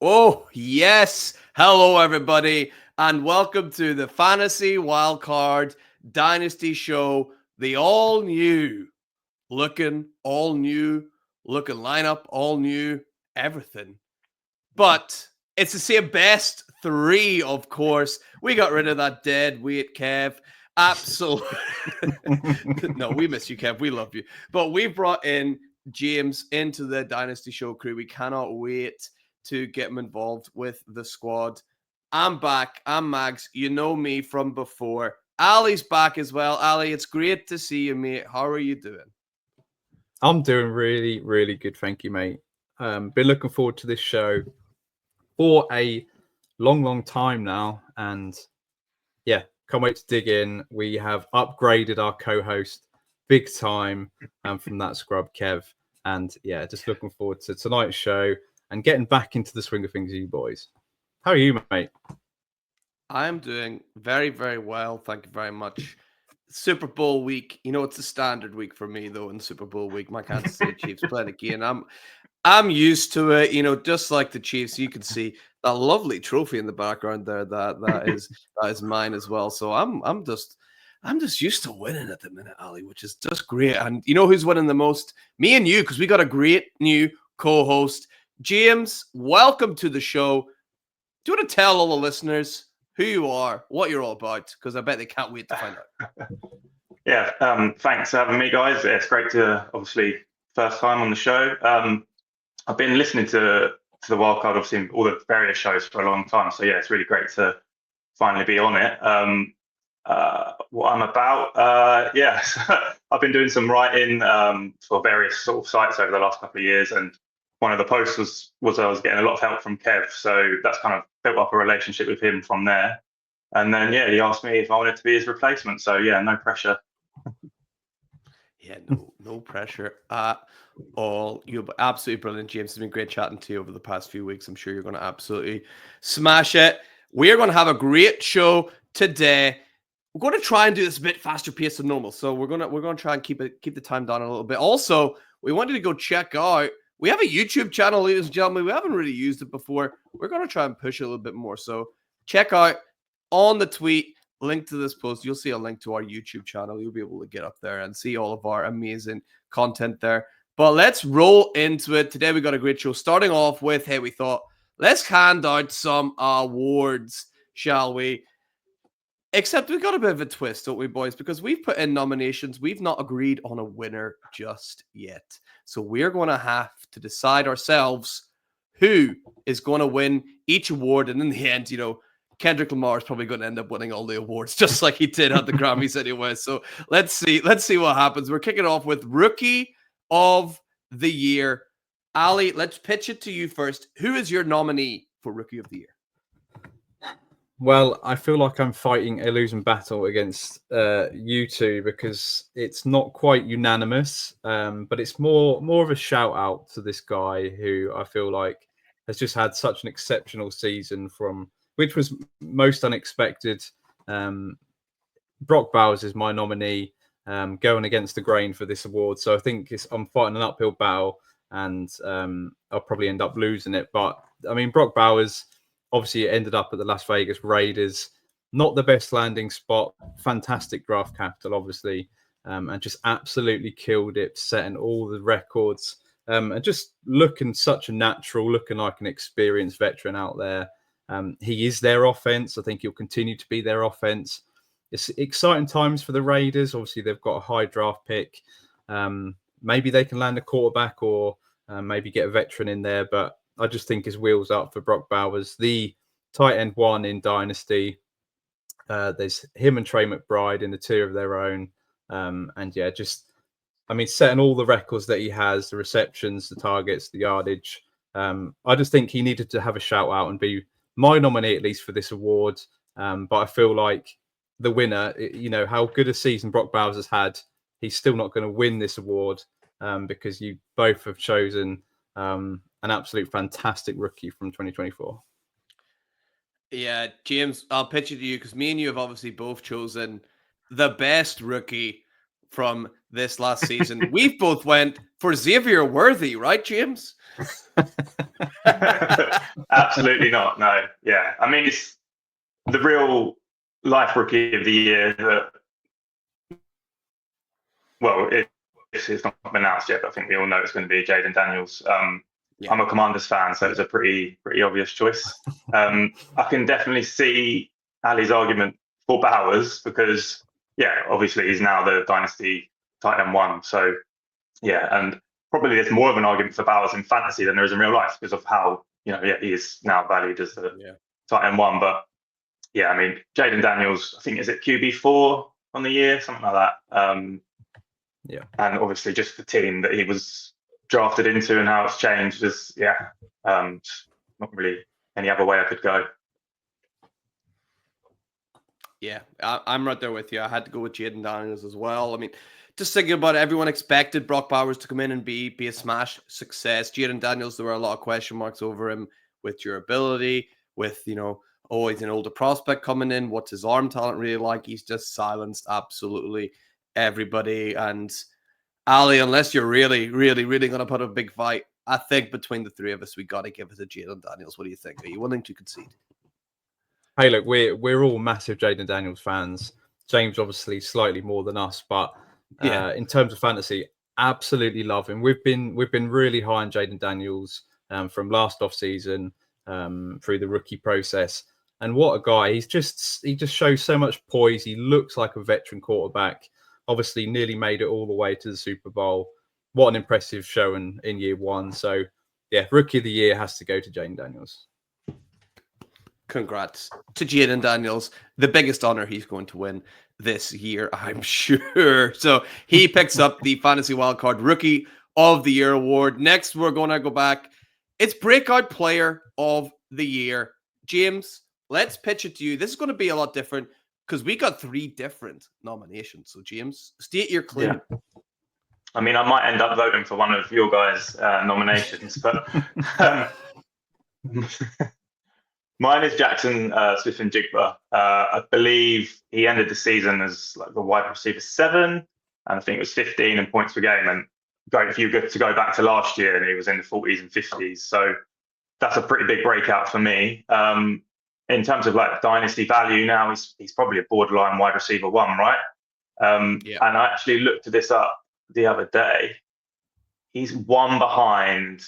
Oh, yes. Hello, everybody, and welcome to the Fantasy Wildcard Dynasty Show. The all-new looking lineup, all new, everything. But it's the same best three, of course. We got rid of that dead weight, Kev. Absolutely. No, we miss you, Kev. We love you. But we brought in James into the Dynasty Show crew. We cannot wait to get him involved with the squad. I'm back. I'm Mags. You know me from before. Ali's back as well. Ali, it's great to see you, mate. How are you doing? I'm doing really, really good. Thank you, mate. Been looking forward to this show for a long time now. And yeah, can't wait to dig in. We have upgraded our co-host big time from that scrub, Kev. And yeah, just looking forward to tonight's show and getting back into the swing of things, you boys. How are you, mate? I'm doing very, very well. Thank you very much. Super Bowl week. You know, it's a standard week for me, though, in Super Bowl week. My Kansas City Chiefs playing again. I'm used to it, you know, just like the Chiefs. You can see that lovely trophy in the background there. That is mine as well. So I'm just used to winning at the minute, Ali, which is just great. And you know who's winning the most? Me and you, because we got a great new co-host. James, welcome to the show. Do you want to tell all the listeners who you are, what you're all about? Because I bet they can't wait to find out. Yeah, thanks for having me, guys. It's great to, obviously, first time on the show. I've been listening to the Wildcard, obviously, all the various shows for a long time. So, yeah, it's really great to finally be on it. What I'm about, yeah, I've been doing some writing for various sort of sites over the last couple of years. And one of the posts was I was getting a lot of help from Kev. So that's kind of built up a relationship with him from there. And then, yeah, he asked me if I wanted to be his replacement. So, yeah, no pressure. Yeah, no pressure at all. You're absolutely brilliant, James. It's been great chatting to you over the past few weeks. I'm sure you're going to absolutely smash it. We're going to have a great show today. We're going to try and do this a bit faster pace than normal. So we're going to try and keep the time down a little bit. Also, we wanted to go check out. We have a YouTube channel, ladies and gentlemen. We haven't really used it before. We're going to try and push it a little bit more. So check out on the tweet, link to this post. You'll see a link to our YouTube channel. You'll be able to get up there and see all of our amazing content there. But let's roll into it. Today we got a great show. Starting off with, hey, we thought, let's hand out some awards, shall we? Except we've got a bit of a twist, don't we, boys? Because we've put in nominations. We've not agreed on a winner just yet. So we're going to have to decide ourselves who is going to win each award. And in the end, you know, Kendrick Lamar is probably going to end up winning all the awards, just like he did at the Grammys anyway. So let's see what happens. We're kicking off with Rookie of the Year. Ali, let's pitch it to you first. Who is your nominee for Rookie of the Year? Well, I feel like I'm fighting a losing battle against you two because it's not quite unanimous, but it's more of a shout out to this guy who I feel like has just had such an exceptional season from which was most unexpected. Brock Bowers is my nominee, going against the grain for this award. So I think I'm fighting an uphill battle and I'll probably end up losing it. But I mean, Brock Bowers obviously ended up at the Las Vegas Raiders. Not the best landing spot. Fantastic draft capital, obviously, and just absolutely killed it, setting all the records and just looking such a natural, looking like an experienced veteran out there. He is their offense. I think he'll continue to be their offense. It's exciting times for the Raiders. Obviously, they've got a high draft pick. Maybe they can land a quarterback or maybe get a veteran in there. But I just think his wheels up for Brock Bowers, the tight end one in Dynasty. There's him and Trey McBride in the tier of their own. And yeah, setting all the records that he has, the receptions, the targets, the yardage. I just think he needed to have a shout out and be my nominee, at least for this award. But I feel like the winner, you know, how good a season Brock Bowers has had, he's still not going to win this award because you both have chosen an absolute fantastic rookie from 2024. Yeah, James, I'll pitch it to you because me and you have obviously both chosen the best rookie from this last season. We've both went for Xavier Worthy, right, James? Absolutely not. No. Yeah. I mean, it's the real life rookie of the year that, well, it's not been announced yet, but I think we all know it's going to be Jaden Daniels. I'm a Commanders fan, so it's a pretty obvious choice. I can definitely see Ali's argument for Bowers because, yeah, obviously he's now the Dynasty tight end one. So, yeah, and probably there's more of an argument for Bowers in fantasy than there is in real life because of how, he is now valued as the tight end one. But, yeah, I mean, Jaden Daniels, I think, is it QB4 on the year, something like that. Yeah. And obviously just the team that he was drafted into and how it's changed is, not really any other way I could go. Yeah, I'm right there with you. I had to go with Jaden Daniels as well. I mean, just thinking about it, everyone expected Brock Bowers to come in and be a smash success. Jaden Daniels, there were a lot of question marks over him with durability, with, he's an older prospect coming in. What's his arm talent really like? He's just silenced absolutely everybody. And Ali, unless you're really, really, really going to put a big fight, I think between the three of us, we got to give it to Jaden Daniels. What do you think? Are you willing to concede? Hey, look, we're all massive Jaden Daniels fans. James obviously slightly more than us, but in terms of fantasy, absolutely love him. We've been really high on Jaden Daniels from last off season through the rookie process. And what a guy! He just shows so much poise. He looks like a veteran quarterback. Obviously, nearly made it all the way to the Super Bowl. What an impressive show in year one. So, yeah, rookie of the year has to go to Jaden Daniels. Congrats to Jaden Daniels. The biggest honor he's going to win this year, I'm sure. So he picks up the Fantasy Wildcard Rookie of the Year award. Next, we're going to go back. It's Breakout Player of the Year. James, let's pitch it to you. This is going to be a lot different because we got 3 different nominations. So, James, state your claim. Yeah. I mean, I might end up voting for one of your guys' nominations, but mine is Jackson Smith-Njigba. I believe he ended the season as like the wide receiver 7, and I think it was 15 in points per game. And great if you get to go back to last year, and he was in the 40s and 50s. So that's a pretty big breakout for me. In terms of like dynasty value, now he's probably a borderline wide receiver 1, right? And I actually looked this up the other day. He's 1 behind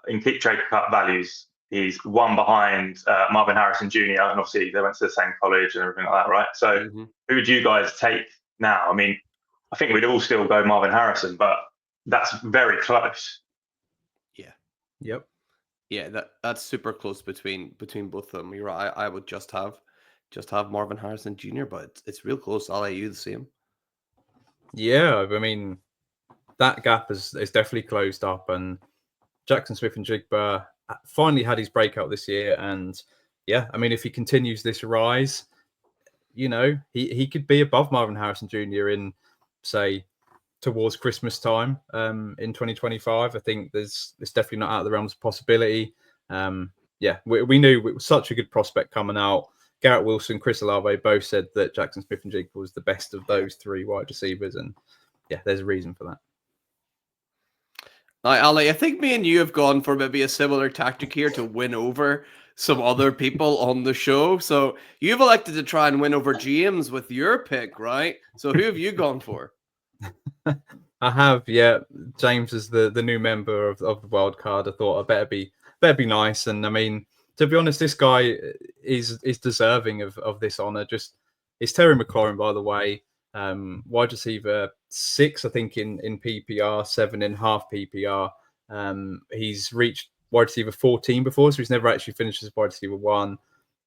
in keep trade cut values. He's 1 behind Marvin Harrison Jr. And obviously they went to the same college and everything like that, right? So who would you guys take now? I mean, I think we'd all still go Marvin Harrison, but that's very close. Yeah. Yep. Yeah, that's super close between both of them. You're right. I would just have Marvin Harrison Jr., but it's real close. I'll let you the same. Yeah, I mean, that gap is definitely closed up, and Jackson Smith-Njigba finally had his breakout this year. And yeah, I mean, if he continues this rise, he could be above Marvin Harrison Jr. in, say, towards Christmas time in 2025. I think it's definitely not out of the realms of possibility. We knew it was such a good prospect coming out. Garrett Wilson, Chris Olave both said that Jackson Smith-Njigba was the best of those 3 wide receivers. And yeah, there's a reason for that. Now, Ali, I think me and you have gone for maybe a similar tactic here to win over some other people on the show. So you've elected to try and win over James with your pick, right? So who have you gone for? I have, yeah. James is the new member of the wild card. I thought I better be nice. And I mean, to be honest, this guy is deserving of this honor. It's Terry McLaurin, by the way. Wide receiver 6, I think, in PPR, 7.5 PPR. He's reached wide receiver 14 before, so he's never actually finished as wide receiver 1.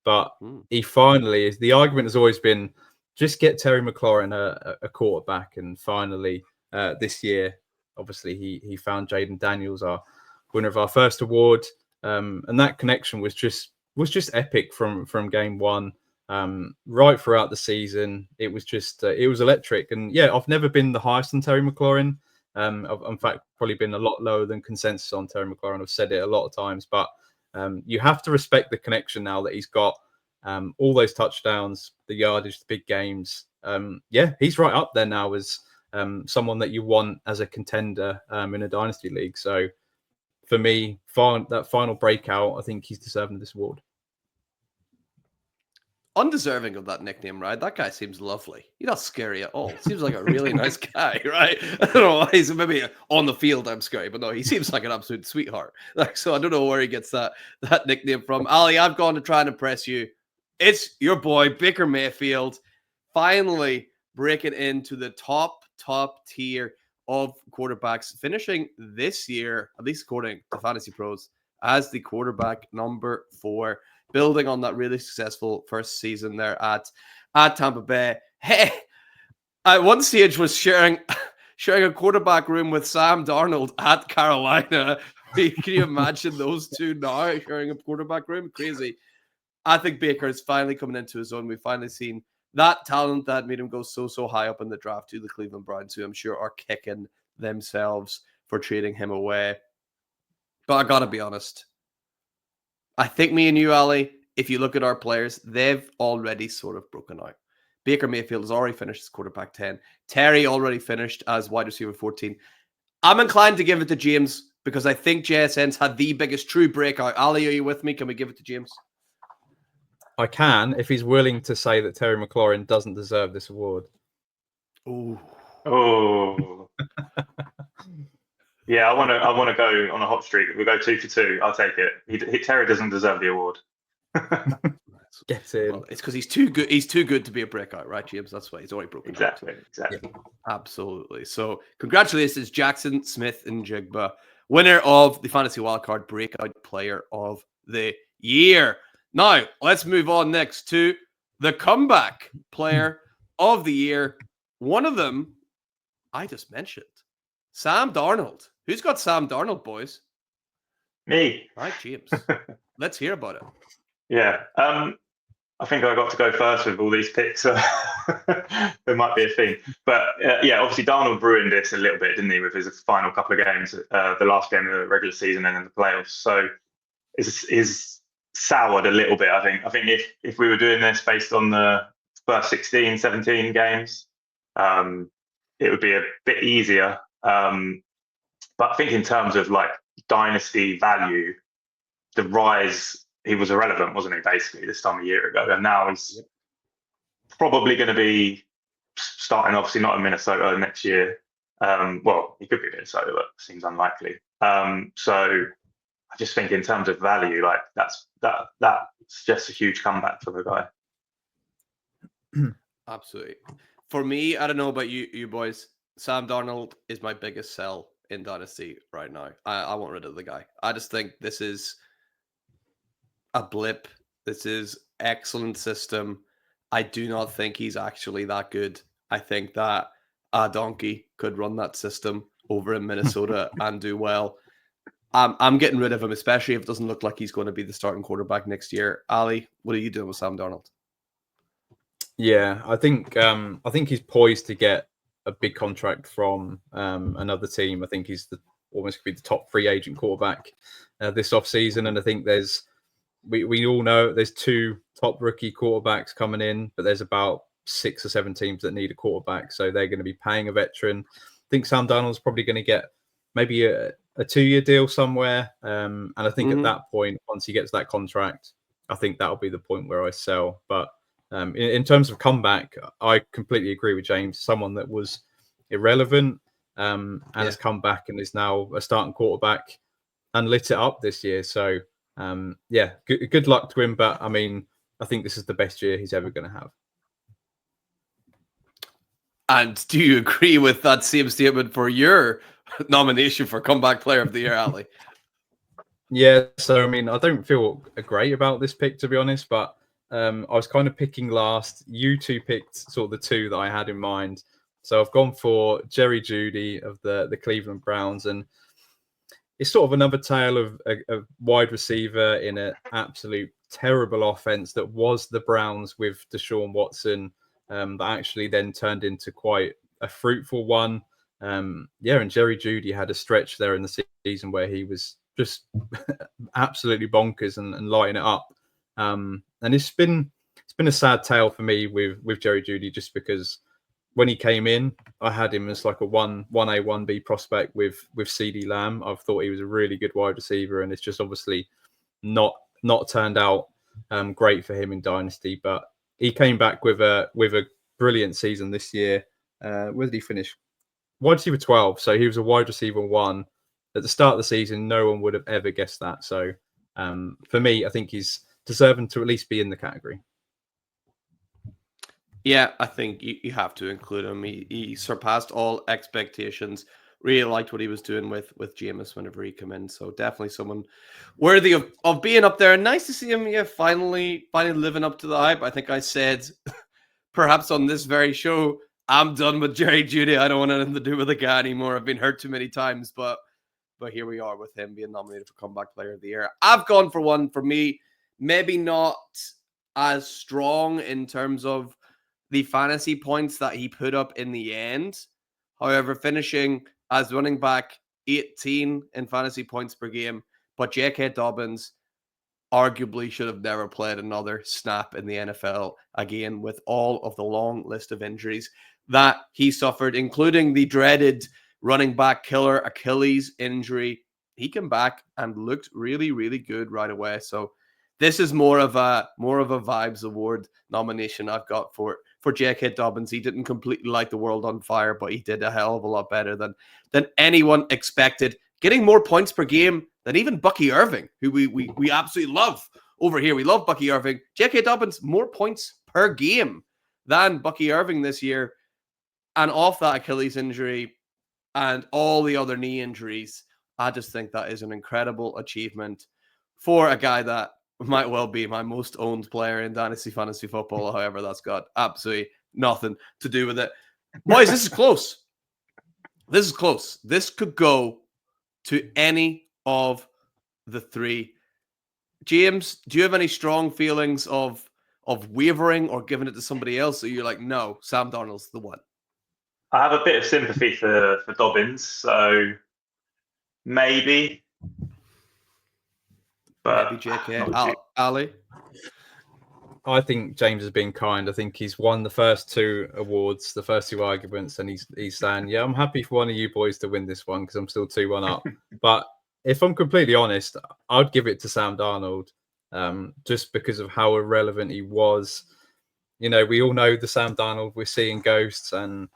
But he finally is. The argument has always been just get Terry McLaurin a quarterback, and finally this year, obviously he found Jaden Daniels, our winner of our first award, and that connection was just epic from game 1. Right throughout the season, it was just it was electric. And yeah, I've never been the highest on Terry McLaurin. I've in fact probably been a lot lower than consensus on Terry McLaurin. I've said it a lot of times, but you have to respect the connection now that he's got. All those touchdowns, the yardage, the big games. He's right up there now as someone that you want as a contender in a dynasty league. So for me, that final breakout, I think he's deserving of this award. Undeserving of that nickname, right? That guy seems lovely. He's not scary at all. Seems like a really nice guy, right? I don't know. He's maybe on the field I'm scary, but no, he seems like an absolute sweetheart. Like, so I don't know where he gets that nickname from. Ali, I've gone to try and impress you. It's your boy Baker Mayfield, finally breaking into the top tier of quarterbacks, finishing this year, at least according to Fantasy Pros, as the quarterback number 4. Building on that really successful first season there at Tampa Bay. Hey, at one stage was sharing a quarterback room with Sam Darnold at Carolina. Can you imagine those two now sharing a quarterback room? Crazy. I think Baker is finally coming into his own. We've finally seen that talent that made him go so high up in the draft to the Cleveland Browns, who I'm sure are kicking themselves for trading him away. But I gotta be honest. I think me and you, Ali, if you look at our players, they've already sort of broken out. Baker Mayfield has already finished as quarterback 10. Terry already finished as wide receiver 14. I'm inclined to give it to James because I think JSN's had the biggest true breakout. Ali, are you with me? Can we give it to James? I can, if he's willing to say that Terry McLaurin doesn't deserve this award. Oh. Yeah, I want to go on a hot streak. We'll go 2 for 2. I'll take it. Terry doesn't deserve the award. Get in. Well, it's because he's too good. He's too good to be a breakout, right, James? That's why he's already broken. Exactly. Yeah, absolutely. So, congratulations, Jackson Smith and Jigba, winner of the Fantasy Wildcard Breakout Player of the Year. Now, let's move on next to the Comeback Player of the Year. One of them, I just mentioned. Sam Darnold. Who's got Sam Darnold, boys? Me. Right, James. Let's hear about it. Yeah. I think I got to go first with all these picks. So there might be a theme. But yeah, obviously Darnold ruined this a little bit, didn't he, with his final couple of games, the last game of the regular season and then the playoffs. So is soured a little bit, I think. I think if we were doing this based on the first 16, 17 games, it would be a bit easier. But I think in terms of like dynasty value, the rise, he was irrelevant, wasn't he, basically, this time a year ago. And now he's probably going to be starting, obviously not in Minnesota next year. Well, he could be in Minnesota, but seems unlikely. So I just think in terms of value, like that's just a huge comeback for the guy. Absolutely. For me, I don't know about you boys. Sam Darnold is my biggest sell in Dynasty right now. I want rid of the guy. I just think this is a blip. This is excellent system. I do not think he's actually that good. I think that a donkey could run that system over in Minnesota and do well. I'm getting rid of him, especially if it doesn't look like he's going to be the starting quarterback next year. Ali, what are you doing with Sam Darnold? Yeah, I think he's poised to get a big contract from another team. I think he's almost could be the top free agent quarterback this offseason. And I think we all know there's 2 top rookie quarterbacks coming in, but there's about 6 or 7 teams that need a quarterback. So they're going to be paying a veteran. I think Sam Darnold's probably going to get maybe a 2-year deal somewhere. And I think at that point, once he gets that contract, I think that'll be the point where I sell. But in terms of comeback, I completely agree with James. Someone that was irrelevant and has come back and is now a starting quarterback and lit it up this year. So, good luck to him. But, I mean, I think this is the best year he's ever going to have. And do you agree with that same statement for your nomination for Comeback Player of the Year, Ali? Yeah, so, I mean, I don't feel great about this pick, to be honest, but I was kind of picking last. You two picked sort of the 2 that I had in mind. So I've gone for Jerry Jeudy of the Cleveland Browns. And it's sort of another tale of a wide receiver in an absolute terrible offense that was the Browns with Deshaun Watson that actually then turned into quite a fruitful one. And Jerry Jeudy had a stretch there in the season where he was just absolutely bonkers and lighting it up. And it's been a sad tale for me with Jerry Jeudy, just because when he came in, I had him as like a 1A, 1B prospect with CD Lamb. I've thought he was a really good wide receiver, and it's just obviously not turned out great for him in Dynasty. But he came back with a brilliant season this year. Where did he finish? Wide receiver 12. So he was a wide receiver 1 at the start of the season. No one would have ever guessed that. So for me, I think he's deserving to at least be in the category. Yeah, I think you have to include him. He surpassed all expectations. Really liked what he was doing with Jameis whenever he came in. So definitely someone worthy of being up there. And nice to see him, finally living up to the hype. I think I said, perhaps on this very show, I'm done with Jerry Jeudy. I don't want anything to do with the guy anymore. I've been hurt too many times. But here we are with him being nominated for Comeback Player of the Year. I've gone for one for me. Maybe not as strong in terms of the fantasy points that he put up in the end. However, finishing as running back 18 in fantasy points per game. But J.K. Dobbins arguably should have never played another snap in the NFL again, with all of the long list of injuries that he suffered, including the dreaded running back killer Achilles injury. He came back and looked really, really good right away. So this is more of a vibes award nomination I've got for J.K. Dobbins. He didn't completely light the world on fire, but he did a hell of a lot better than anyone expected. Getting more points per game than even Bucky Irving, who we absolutely love over here. We love Bucky Irving. J.K. Dobbins, more points per game than Bucky Irving this year. And off that Achilles injury and all the other knee injuries, I just think that is an incredible achievement for a guy that might well be my most owned player in Dynasty Fantasy Football. However, that's got absolutely nothing to do with it. Boys, this is close. This is close. This could go to any of the three. James, do you have any strong feelings of wavering or giving it to somebody else? Or you're like, no, Sam Darnold's the one? I have a bit of sympathy for Dobbins, so maybe. But maybe JK. Ali? I think James has been kind. I think he's won the first 2 awards, the first 2 arguments, and he's saying, yeah, I'm happy for one of you boys to win this one because I'm still 2-1 up. But if I'm completely honest, I'd give it to Sam Darnold just because of how irrelevant he was. You know, we all know the Sam Darnold, we're seeing ghosts, and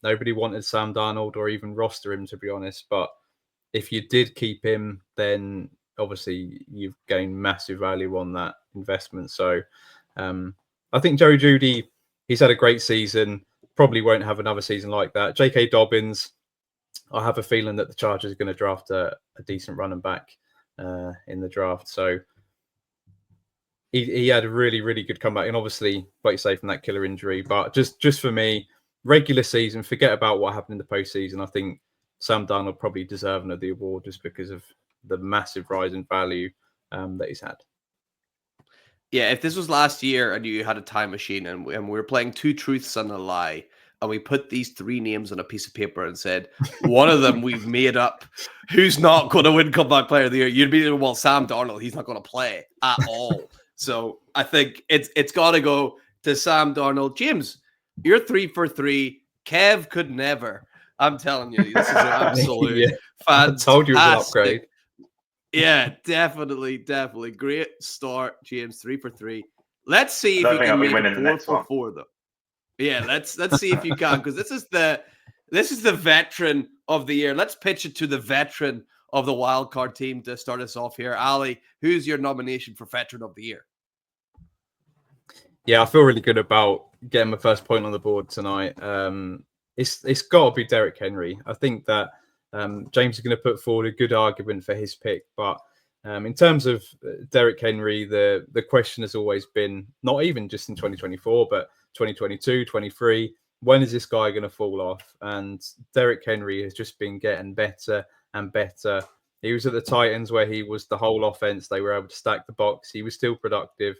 nobody wanted Sam Darnold or even roster him, to be honest. But if you did keep him, then obviously you've gained massive value on that investment. So I think Jerry Jeudy, he's had a great season, probably won't have another season like that. J.K. Dobbins, I have a feeling that the Chargers are going to draft a decent running back in the draft. So he had a really, really good comeback. And obviously, like you say, from that killer injury. But just for me, regular season, forget about what happened in the postseason. I think Sam Darnold probably deserving of the award just because of the massive rise in value that he's had. Yeah, if this was last year and you had a time machine and we were playing 2 truths and a lie, and we put these 3 names on a piece of paper and said, one of them we've made up, who's not going to win Comeback Player of the Year, you'd be, well, Sam Darnold, he's not going to play at all. So I think it's got to go to Sam Darnold. James, you're 3 for 3. Kev could never. I'm telling you, this is an absolute fantastic. I told you it was an upgrade. Yeah, definitely. Great start, James. 3 for 3. Let's see if you can make it 4 for 4, though. Yeah, let's see if you can, because this is the veteran of the year. Let's pitch it to the veteran of the wildcard team to start us off here. Ali, who's your nomination for veteran of the year? Yeah, I feel really good about getting my first point on the board tonight. It's got to be Derrick Henry. I think that James is going to put forward a good argument for his pick, but in terms of Derrick Henry, the question has always been, not even just in 2024, but 2022, 23, when is this guy going to fall off? And Derrick Henry has just been getting better and better. He was at the Titans where he was the whole offense. They were able to stack the box. He was still productive.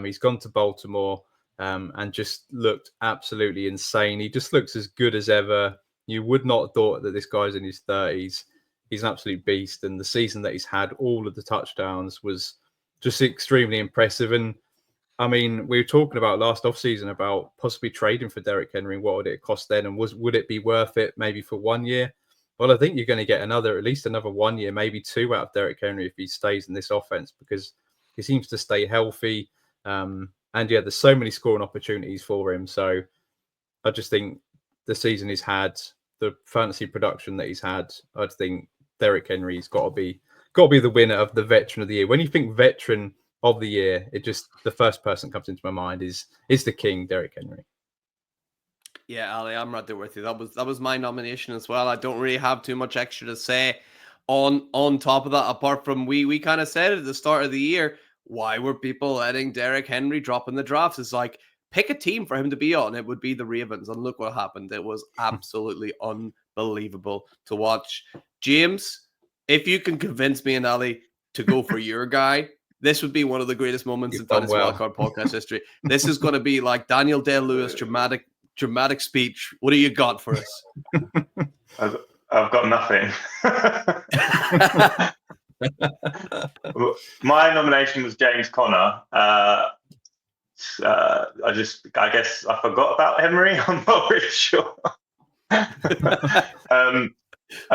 He's gone to Baltimore and just looked absolutely insane. He just looks as good as ever. You would not have thought that this guy's in his 30s. He's an absolute beast. And the season that he's had, all of the touchdowns, was just extremely impressive. And I mean, we were talking about last offseason about possibly trading for Derrick Henry. What would it cost then? And would it be worth it maybe for 1 year? Well, I think you're going to get at least another 1 year, maybe 2 out of Derrick Henry if he stays in this offense, because he seems to stay healthy. And yeah, there's so many scoring opportunities for him. So I just think the season he's had, the fantasy production that he's had, I think Derrick Henry's got to be the winner of the Veteran of the Year. When you think Veteran of the Year, the first person that comes into my mind is the King, Derrick Henry. Yeah, Ali, I'm right there with you. That was my nomination as well. I don't really have too much extra to say on top of that, apart from we kind of said at the start of the year, why were people letting Derrick Henry drop in the drafts? It's like, pick a team for him to be on. It would be the Ravens. And look what happened. It was absolutely unbelievable to watch. James, if you can convince me and Ali to go for your guy, this would be one of the greatest moments in Fantasy Wildcard podcast history. This is going to be like Daniel Day-Lewis dramatic speech. What do you got for us? I've got nothing. My nomination was James Conner. I guess I forgot about Henry. I'm not really sure. I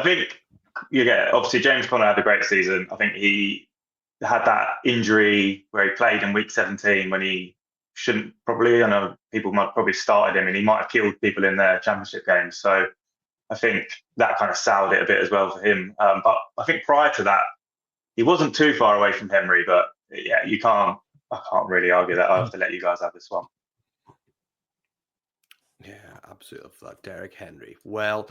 think, obviously James Conner had a great season. I think he had that injury where he played in week 17 when he shouldn't probably. I know people might probably started him and he might have killed people in their championship games. So I think that kind of soured it a bit as well for him. But I think prior to that, he wasn't too far away from Henry. But yeah, I can't really argue that. I have to let you guys have this one. Yeah, absolutely. That Derrick Henry. Well,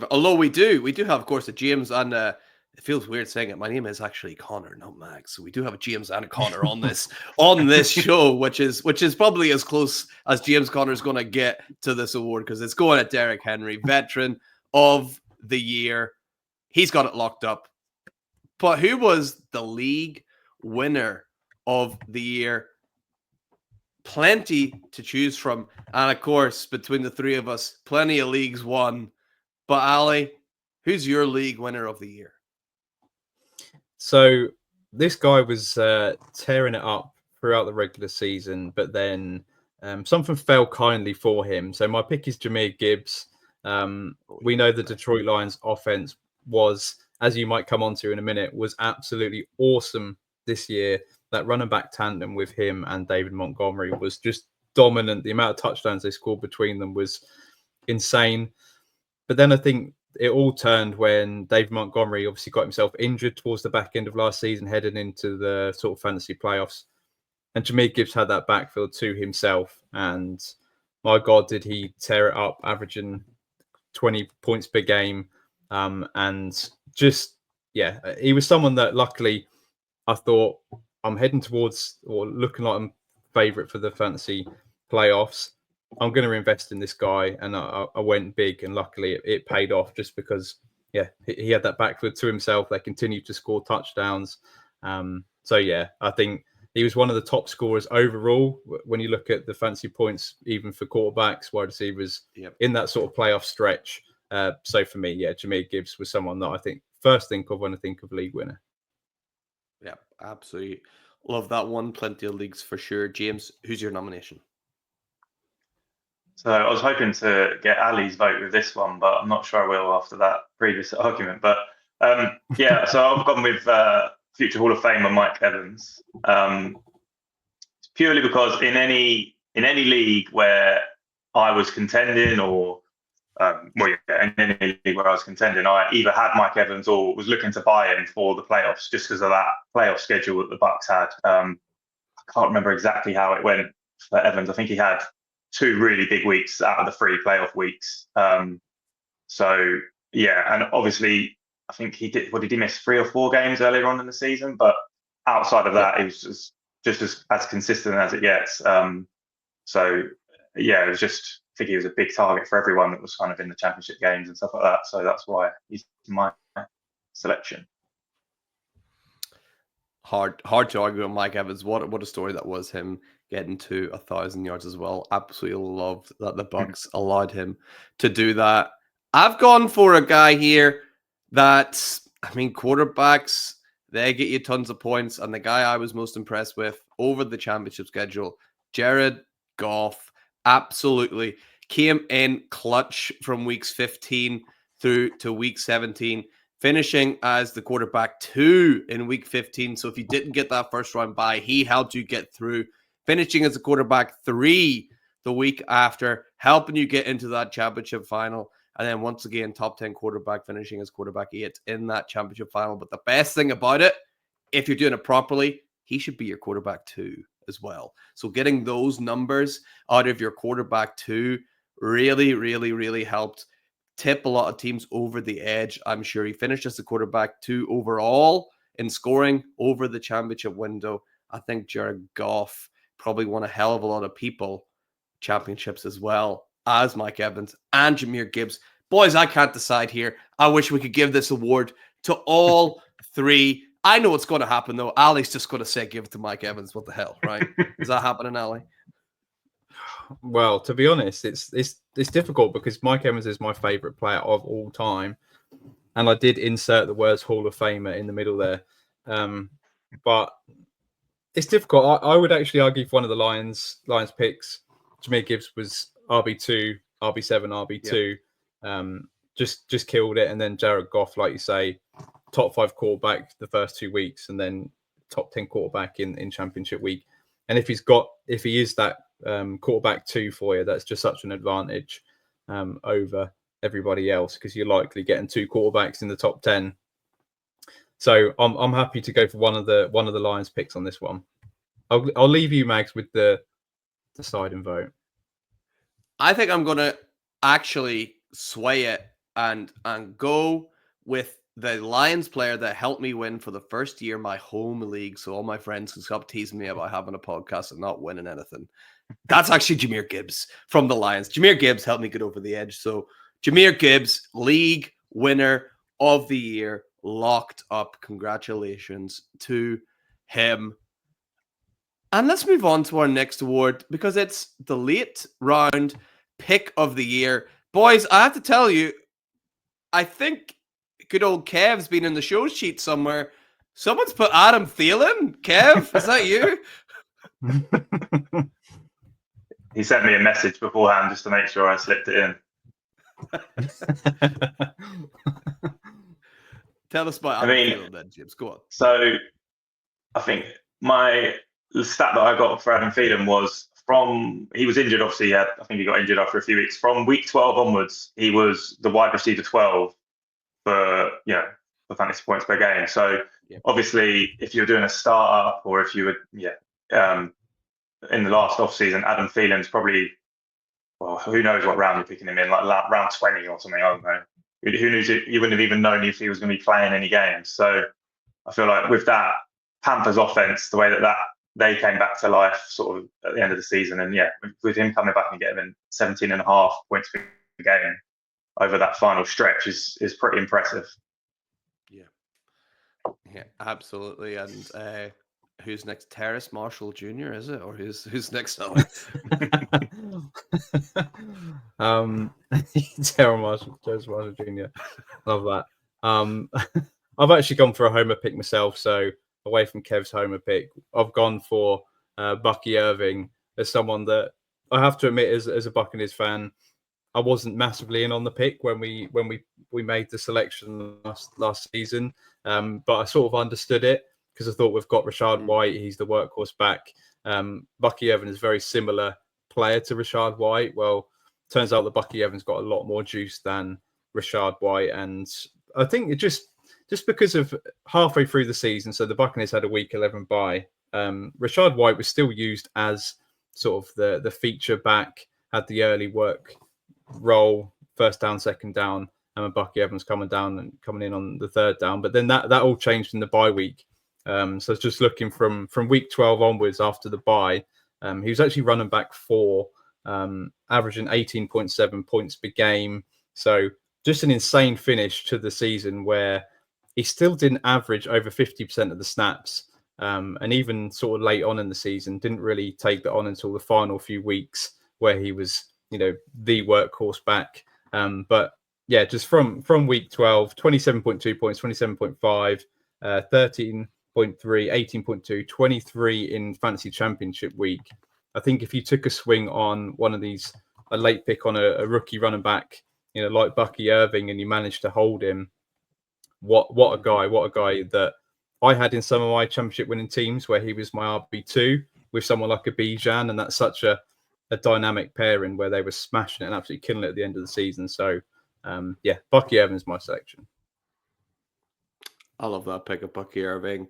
although we do have, of course, a James and it feels weird saying it. My name is actually Connor, not Max. So we do have a James and a Connor on this show, which is probably as close as James Conner is going to get to this award, because it's going at Derrick Henry, Veteran of the Year. He's got it locked up. But who was the league winner of the year? Plenty to choose from, and of course, between the three of us, plenty of leagues won. But Ali, who's your league winner of the year? So this guy was tearing it up throughout the regular season, but then something fell kindly for him. So my pick is Jahmyr Gibbs. We know the Detroit Lions offense was, as you might come on to in a minute, was absolutely awesome this year. That running back tandem with him and David Montgomery was just dominant. The amount of touchdowns they scored between them was insane. But then I think it all turned when David Montgomery obviously got himself injured towards the back end of last season, heading into the sort of fantasy playoffs. And Jahmyr Gibbs had that backfield to himself. And my God, did he tear it up, averaging 20 points per game. And just, yeah, he was someone that luckily I thought, I'm heading towards or looking like I'm favourite for the fantasy playoffs. I'm going to invest in this guy, and I went big, and luckily it paid off just because, yeah, he had that backfield to himself. They continued to score touchdowns. So, yeah, I think he was one of the top scorers overall when you look at the fantasy points, even for quarterbacks, wide receivers, in that sort of playoff stretch. So for me, yeah, Jahmyr Gibbs was someone that I think first think of when I think of league winner. Yeah, absolutely. Love that one. Plenty of leagues for sure. James, who's your nomination? So I was hoping to get Ali's vote with this one, but I'm not sure I will after that previous argument. But yeah, so I've gone with future Hall of Famer Mike Evans. Purely because in any league where I was contending, or in any league where I was contending, I either had Mike Evans or was looking to buy him for the playoffs, just because of that playoff schedule that the Bucs had. I can't remember exactly how it went for Evans. I think he had 2 really big weeks out of the 3 playoff weeks. So yeah, and obviously I think he did. What did he miss? 3 or 4 games earlier on in the season? But outside of that, it was just as consistent as it gets. So yeah, it was just. I think he was a big target for everyone that was kind of in the championship games and stuff like that. So that's why he's my selection. Hard to argue with Mike Evans. What a story that was, him getting to 1,000 yards as well. Absolutely loved that the Bucs allowed him to do that. I've gone for a guy here that, I mean, quarterbacks, They get you tons of points. And the guy I was most impressed with over the championship schedule, Jared Goff, absolutely came in clutch from weeks 15 through to week 17, finishing as the quarterback 2 in week 15. So if you didn't get that first round bye, he helped you get through, finishing as a quarterback 3 the week after, helping you get into that championship final. And then once again, top 10 quarterback, finishing as quarterback 8 in that championship final. But the best thing about it, if you're doing it properly, he should be your quarterback 2 as well. So getting those numbers out of your quarterback 2 really, really, really helped tip a lot of teams over the edge. I'm sure he finished as the quarterback 2 overall in scoring over the championship window. I think Jared Goff probably won a hell of a lot of people championships as well as Mike Evans and Jahmyr Gibbs. Boys, I can't decide here. I wish we could give this award to all 3. I know what's going to happen, though. Ali's just going to say give it to Mike Evans. What the hell, right? Is that happening, Ali? Well, to be honest, it's difficult because Mike Evans is my favorite player of all time, and I did insert the words Hall of Famer in the middle there. But it's difficult. I would actually argue for one of the Lions picks. Jahmyr Gibbs was RB2, RB7, RB2. Just killed it, and then Jared Goff, like you say, top 5 quarterback the first 2 weeks, and then top 10 quarterback in championship week. And if he is that quarterback 2 for you, that's just such an advantage over everybody else, because you're likely getting 2 quarterbacks in the top 10. So I'm happy to go for one of the Lions picks on this one. I'll leave you, Mags, with the deciding vote. I think I'm going to actually sway it and go with the Lions player that helped me win for the first year my home league. So all my friends can stop teasing me about having a podcast and not winning anything. That's actually Jahmyr Gibbs from the Lions. Jahmyr Gibbs helped me get over the edge. So Jahmyr Gibbs, league winner of the year, locked up. Congratulations to him. And let's move on to our next award, because it's the late round pick of the year. Boys, I have to tell you, I think good old Kev's been in the show sheet somewhere. Someone's put Adam Thielen. Kev, is that you? He sent me a message beforehand just to make sure I slipped it in. Tell us about Adam Thielen then, James. Go on. So I think the stat that I got for Adam Thielen was he was injured, obviously. I think he got injured after a few weeks. From week 12 onwards, he was the wide receiver 12 for fantasy points per game. So obviously, if you're doing a startup, or if you would, in the last off season, Adam Thielen's probably, well, who knows what round you're picking him in, like round 20 or something. I don't know. Who knows? You wouldn't have even known if he was going to be playing any games. So I feel like with that Panthers offense, the way that they came back to life sort of at the end of the season, and with him coming back and getting 17.5 points per game over that final stretch is pretty impressive. Yeah, absolutely. And who's next? Terrace Marshall Jr., is it? Or who's next? Terrace Marshall Jr. Love that. I've actually gone for a homer pick myself, so away from Kev's homer pick, I've gone for Bucky Irving as someone that I have to admit, as a Buccaneers fan, I wasn't massively in on the pick when we made the selection last season, but I sort of understood it because I thought we've got Rashad White. He's the workhorse back. Bucky Evans is a very similar player to Rashad White. Well, turns out that Bucky Evans got a lot more juice than Rashad White, and I think it just because of halfway through the season, so the Buccaneers had a week 11 bye. Rashad White was still used as sort of the feature back, had the early work role, first down, second down, and Bucky Evans coming in on the third down. But then that all changed in the bye week. So it's just looking from week 12 onwards after the bye. He was actually running back 4, averaging 18.7 points per game. So just an insane finish to the season where he still didn't average over 50% of the snaps. And even sort of late on in the season, didn't really take that on until the final few weeks where he was, the workhorse back. But yeah, just from week 12, 27.2 points, 27.5, 13.3, 18.2, 23 in fantasy championship week. I think if you took a swing on one of these, a late pick on a rookie running back, like Bucky Irving, and you managed to hold him, what a guy that I had in some of my championship winning teams where he was my RB2 with someone like a Bijan, and that's such a dynamic pairing where they were smashing it and absolutely killing it at the end of the season. So Bucky Irving is my selection. I love that pick of Bucky Irving.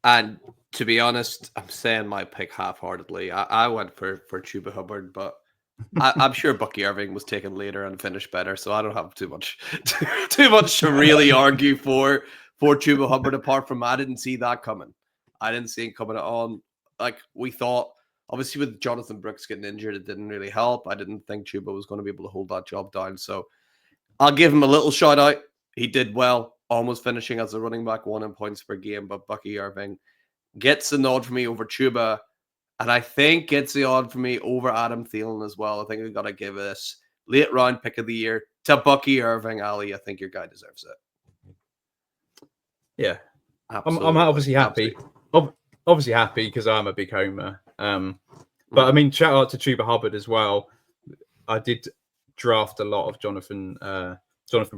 And to be honest, I'm saying my pick half-heartedly. I went for Chuba Hubbard, but I'm sure Bucky Irving was taken later and finished better, so I don't have too much to really argue for Chuba Hubbard. Apart from I didn't see that coming. I didn't see it coming at all. Like we thought, obviously with Jonathan Brooks getting injured, it didn't really help. I didn't think Chuba was going to be able to hold that job down. So I'll give him a little shout out. He did well, almost finishing as a running back, 1 in points per game. But Bucky Irving gets the nod for me over Chuba. And I think gets the odd for me over Adam Thielen as well. I think we've got to give this late round pick of the year to Bucky Irving. Ali, I think your guy deserves it. Yeah. I'm obviously happy. Obviously happy because I'm a big homer. But I mean, shout out to Chuba Hubbard as well. I did draft a lot of Jonathan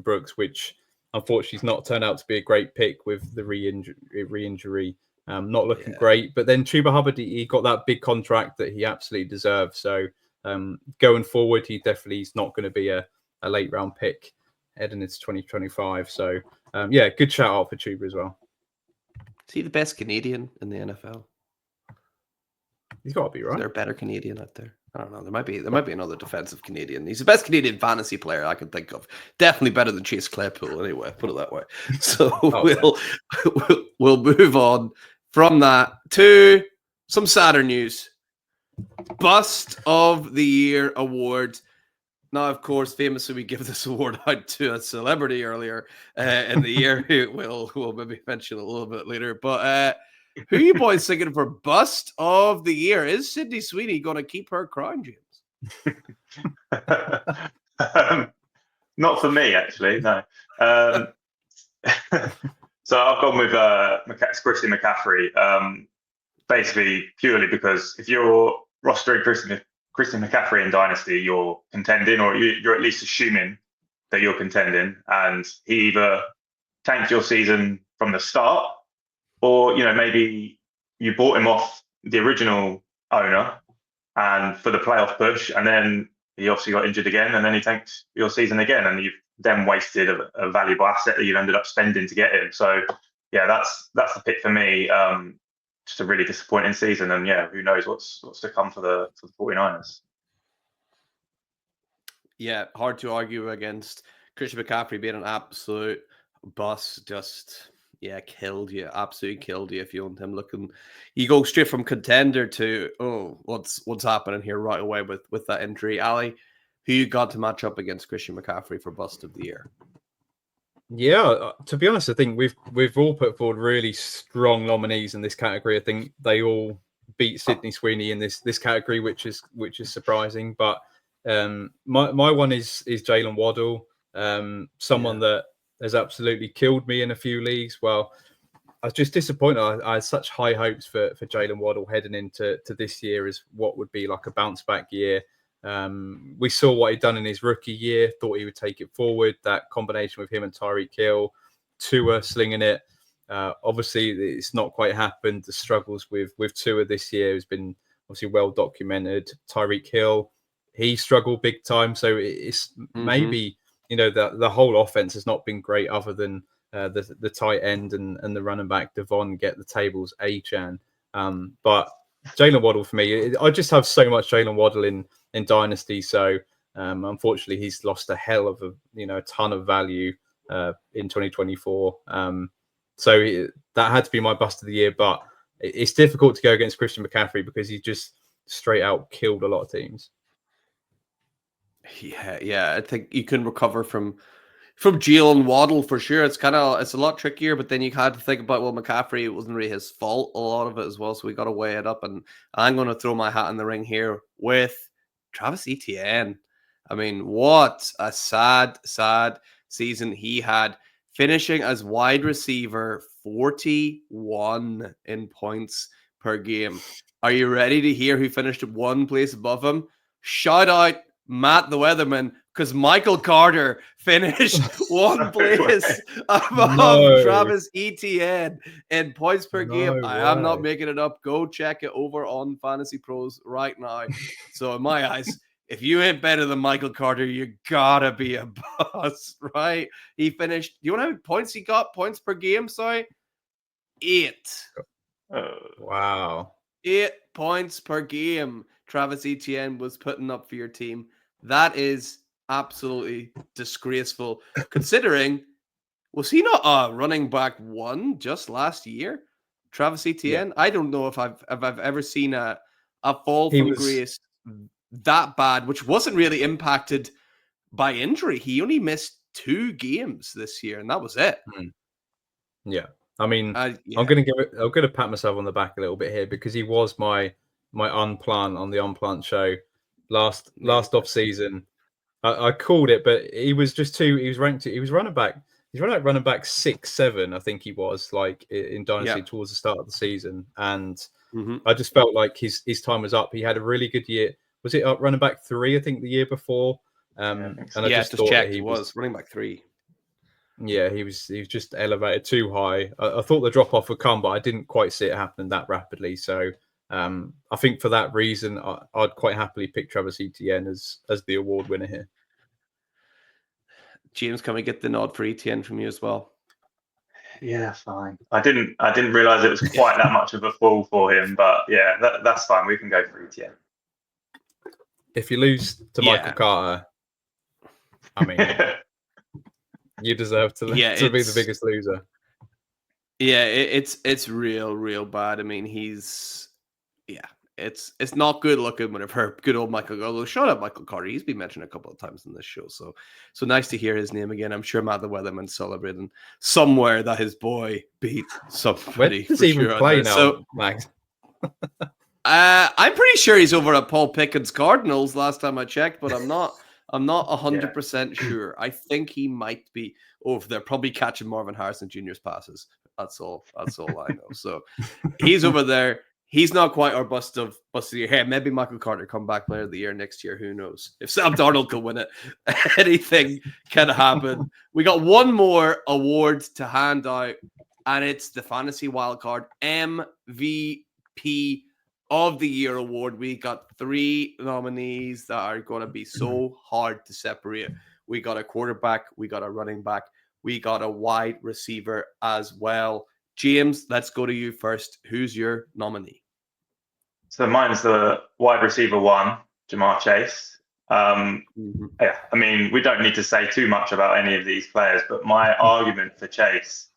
Brooks, which unfortunately has not turned out to be a great pick with the re-injury. Not looking great, but then Chuba Hubbard, he got that big contract that he absolutely deserved. So going forward, he definitely is not going to be a late round pick heading into 2025. So good shout out for Chuba as well. Is he the best Canadian in the NFL? He's got to be, right? Is there a better Canadian out there? I don't know. There might be another defensive Canadian. He's the best Canadian fantasy player I can think of. Definitely better than Chase Claypool, anyway. Put it that way. So we'll move on from that to some sadder news. Bust of the Year award. Now, of course, famously, we give this award out to a celebrity earlier in the year. We'll maybe mention a little bit later. But who are you boys thinking for Bust of the Year? Is Sydney Sweeney going to keep her crown, James? Not for me, actually, no. So I've gone with Christian McCaffrey, basically purely because if you're rostering Christian McCaffrey in Dynasty, you're contending, or you're at least assuming that you're contending, and he either tanked your season from the start, or maybe you bought him off the original owner and for the playoff push, and then he obviously got injured again, and then he tanked your season again, and you've then wasted a valuable asset that you've ended up spending to get him. So that's the pick for me. Just a really disappointing season, and who knows what's to come for the 49ers. Yeah, hard to argue against Christian McCaffrey being an absolute bust. Just killed you, absolutely killed you. If you want him you go straight from contender to what's happening here right away with that injury. Ali, who you got to match up against Christian McCaffrey for Bust of the Year? Yeah, to be honest, I think we've all put forward really strong nominees in this category. I think they all beat Sydney Sweeney in this category, which is surprising. But my one is Jalen Waddle, someone that has absolutely killed me in a few leagues. Well, I was just disappointed. I had such high hopes for Jalen Waddle heading into this year as what would be like a bounce back year. We saw what he'd done in his rookie year, thought he would take it forward. That combination with him and Tyreek Hill, Tua slinging it. Obviously, it's not quite happened. The struggles with Tua this year has been obviously well documented. Tyreek Hill, he struggled big time. So it's maybe, the whole offense has not been great other than the tight end and the running back, Devon, get the tables, Achan. But Jalen Waddle for me, I just have so much Jalen Waddle in Dynasty. So unfortunately, he's lost a hell of a ton of value in 2024. So that had to be my bust of the year. But it's difficult to go against Christian McCaffrey because he just straight out killed a lot of teams. Yeah. I think you can recover from Jalen Waddle for sure. It's a lot trickier, but then you had to think about, McCaffrey, it wasn't really his fault, a lot of it as well. So we got to weigh it up. And I'm going to throw my hat in the ring here with Travis Etienne. I mean, what a sad season he had. finishing as wide receiver 41 in points per game. Are you ready to hear who finished one place above him? Shout out Matt the Weatherman, because Michael Carter finished one place above Travis Etienne in points per game. I am not making it up. Go check it over on Fantasy Pros right now. So in my eyes, if you ain't better than Michael Carter, you gotta be a boss, right? He finished. Do you want to know how many points he got? Points per game, sorry? 8. Wow. 8 points per game Travis Etienne was putting up for your team. That is absolutely disgraceful, considering, was he not a running back 1 just last year? Travis Etienne? Yeah. I don't know if I've ever seen a fall from grace that bad, which wasn't really impacted by injury. He only missed 2 games this year, and that was it. Yeah. I mean, I'm gonna pat myself on the back a little bit here, because he was my unplant on the Unplant Show last off season. I called it, but he was just too. He was ranked. He was running back. He's running back 6-7. I think he was, like, in Dynasty towards the start of the season, and I just felt like his time was up. He had a really good year. Was it up running back 3? I think the year before. And I just thought checked. He was running back 3. Yeah, he was just elevated too high. I thought the drop off would come, but I didn't quite see it happening that rapidly. So I think for that reason, I'd quite happily pick Travis Etienne as the award winner here. James, can we get the nod for Etienne from you as well? Yeah, fine. I didn't realize it was quite that much of a fall for him, but yeah, that's fine. We can go for Etienne. If you lose to Michael Carter, I mean, you deserve to be the biggest loser. Yeah, it's real bad. I mean, it's not good looking whenever good old Michael. Although shout out Michael Carter, he's been mentioned a couple of times in this show, so nice to hear his name again. I'm sure Matt the Weatherman celebrating somewhere that his boy beat somebody. Where does he even play now, so, Max? I'm pretty sure he's over at Paul Pickett's Cardinals last time I checked, but I'm not 100% sure. I think he might be over there, probably catching Marvin Harrison Jr.'s passes. That's all I know. So he's over there. He's not quite our bust of the year. Hey, maybe Michael Carter comeback player of the year next year. Who knows? If Sam Darnold can win it, anything can happen. We got one more award to hand out, and it's the Fantasy Wildcard MVP of the Year award. We got 3 nominees that are going to be so hard to separate. We got a quarterback, we got a running back, we got a wide receiver as well. James, let's go to you first. Who's your nominee? So mine's the wide receiver 1, Jamar Chase. Yeah, I mean, we don't need to say too much about any of these players, but my argument for Chase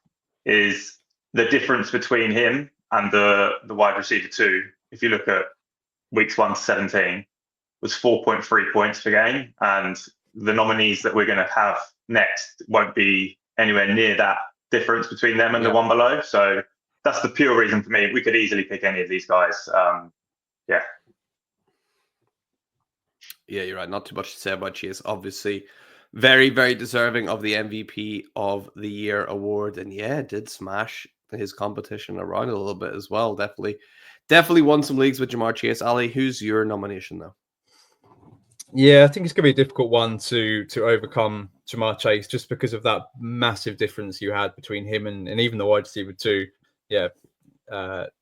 is the difference between him and the wide receiver 2. If you look at weeks 1 to 17, was 4.3 points per game, and the nominees that we're going to have next won't be anywhere near that difference between them and the one below. So that's the pure reason for me. We could easily pick any of these guys. Yeah, you're right. Not too much to say about Chase. Obviously, very, very deserving of the MVP of the Year award, and did smash his competition around a little bit as well. Definitely won some leagues with Jamar Chase. Ali, who's your nomination though? Yeah, I think it's going to be a difficult one to overcome Jamar Chase, just because of that massive difference you had between him and even the wide receiver 2. Yeah. But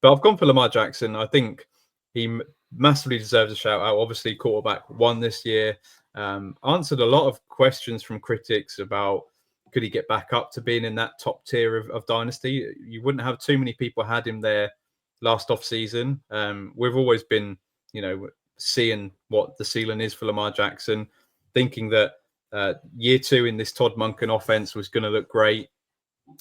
I've gone for Lamar Jackson. I think he massively deserves a shout out. Obviously, quarterback 1 this year. Answered a lot of questions from critics about could he get back up to being in that top tier of Dynasty. You wouldn't have too many people had him there last off season. We've always been, seeing what the ceiling is for Lamar Jackson, thinking that year 2 in this Todd Monken offense was going to look great.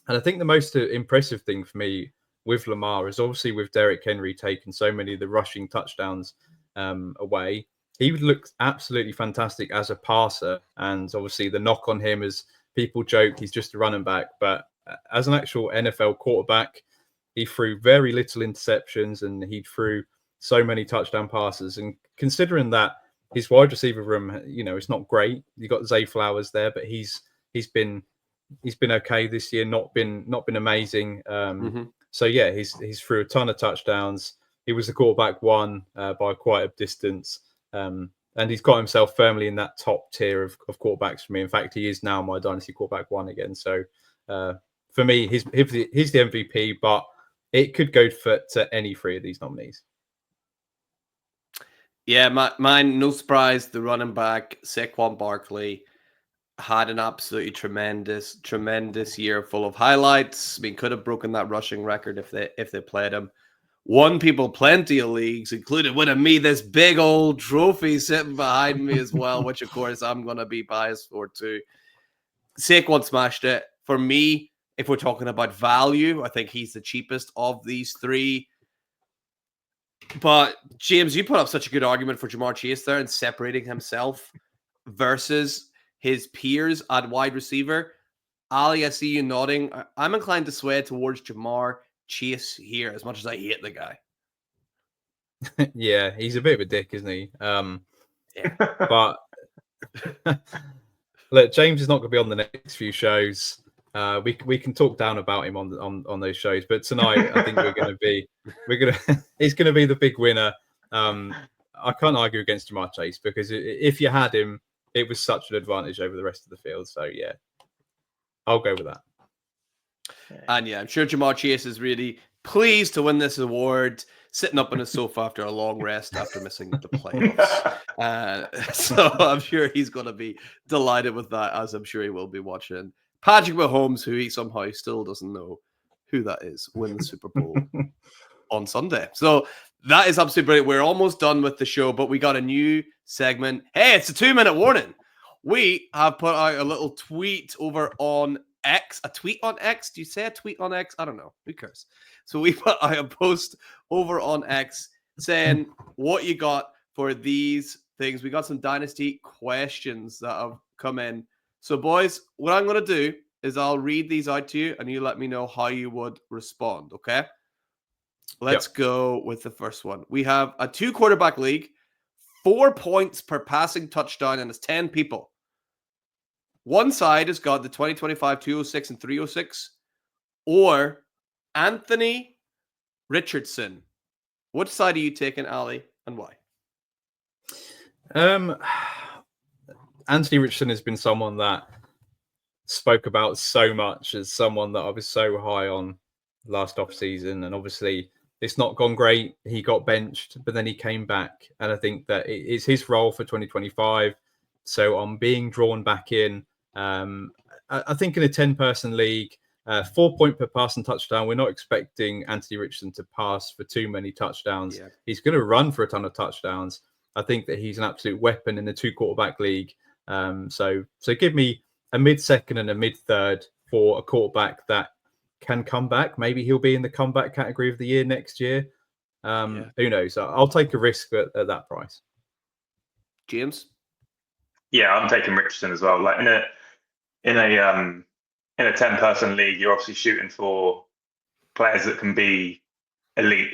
And I think the most impressive thing for me with Lamar is obviously with Derrick Henry taking so many of the rushing touchdowns away, he would look absolutely fantastic as a passer. And obviously the knock on him is people joke he's just a running back, but as an actual NFL quarterback, he threw very little interceptions and he threw so many touchdown passes. And considering that his wide receiver room, it's not great. You got Zay Flowers there, but he's been He's been okay this year, not been amazing. So yeah, he's threw a ton of touchdowns. He was the quarterback one by quite a distance, and he's got himself firmly in that top tier of quarterbacks for me. In fact, he is now my dynasty quarterback one again. So for me, he's the MVP, but it could go to any three of these nominees. Yeah, mine, no surprise, the running back, Saquon Barkley, had an absolutely tremendous year full of highlights. I mean, could have broken that rushing record if they played him. Won people plenty of leagues, including winning me this big old trophy sitting behind me as well, which of course I'm going to be biased for too. Saquon smashed it. For me, if we're talking about value, I think he's the cheapest of these three. But James, you put up such a good argument for Jamar Chase there and separating himself versus his peers at wide receiver. Ali, I see you nodding. I'm inclined to sway towards Jamar Chase here, as much as I hate the guy. Yeah, he's a bit of a dick, isn't he? But look, James is not going to be on the next few shows. We can talk down about him on those shows, but tonight I think he's going to be the big winner. I can't argue against Jamar Chase because if you had him, it was such an advantage over the rest of the field. So yeah, I'll go with that. And yeah, I'm sure Jamar Chase is really pleased to win this award, sitting up on his sofa after a long rest after missing the playoffs. So I'm sure he's going to be delighted with that, as I'm sure he will be watching Patrick Mahomes, who he somehow still doesn't know who that is, win the Super Bowl on Sunday. So that is absolutely brilliant. We're almost done with the show, but we got a new segment. Hey, it's a 2-minute warning. We have put out a little tweet over on X. A tweet on X? Do you say a tweet on X? I don't know. Who cares? So we put out a post over on X saying what you got for these things. We got some Dynasty questions that have come in. So boys, what I'm going to do is I'll read these out to you and you let me know how you would respond, okay? Let's go with the first one. We have a 2-quarterback league, 4 points per passing touchdown, and it's 10 people. One side has got the 2025 206 and 306, or Anthony Richardson. Which side are you taking, Ali, and why? Anthony Richardson has been someone that spoke about so much as someone that I was so high on last offseason, and obviously it's not gone great. He got benched, but then he came back, and I think that it is his role for 2025. So I'm being drawn back in. I think in a 10-person league, 4 point per pass and touchdown, we're not expecting Anthony Richardson to pass for too many touchdowns. Yeah. He's going to run for a ton of touchdowns. I think that he's an absolute weapon in a 2-quarterback league. So give me a mid-second and a mid-third for a quarterback that can come back. Maybe he'll be in the comeback category of the year next year. Who knows? I'll take a risk at that price. James? Yeah, I'm taking Richardson as well. Like in a 10-person league, you're obviously shooting for players that can be elite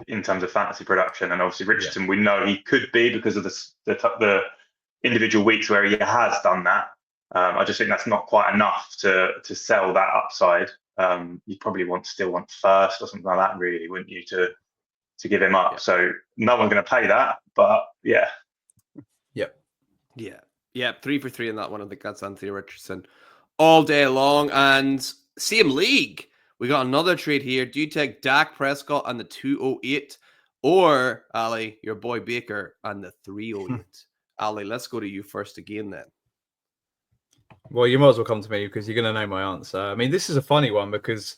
in terms of fantasy production, and obviously Richardson, we know he could be because of the individual weeks where he has done that. I just think that's not quite enough to sell that upside. You probably still want first or something like that, really, wouldn't you, to give him up? Yeah. So no one's going to pay that, but yeah. Yeah, 3 for 3 in that one. I think that's Anthony Richardson all day long. And same league, we got another trade here. Do you take Dak Prescott and the 208, or Ali, your boy Baker, and the 308? Ali, let's go to you first again then. Well, you might as well come to me because you're going to know my answer. I mean, this is a funny one because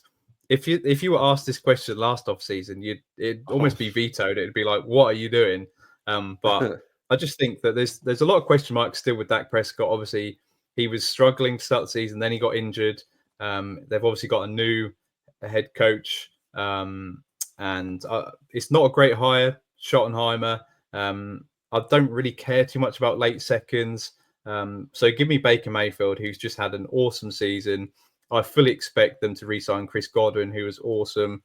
if you were asked this question last offseason, it'd almost be vetoed. It'd be like, what are you doing? But I just think that there's a lot of question marks still with Dak Prescott. Obviously, he was struggling to start the season, then he got injured. They've obviously got a new head coach, and it's not a great hire, Schottenheimer. I don't really care too much about late seconds. So give me Baker Mayfield, who's just had an awesome season. I fully expect them to re-sign Chris Godwin, who was awesome.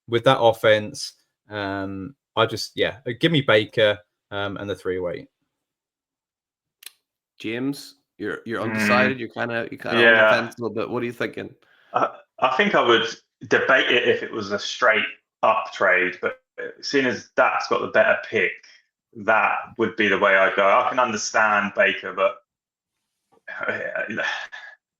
With that offense, give me Baker and the 308. James, You're undecided. You're kind of on the fence a little bit. What are you thinking? I think I would debate it if it was a straight up trade, but seeing as Dak's got the better pick, that would be the way I'd go. I can understand Baker, but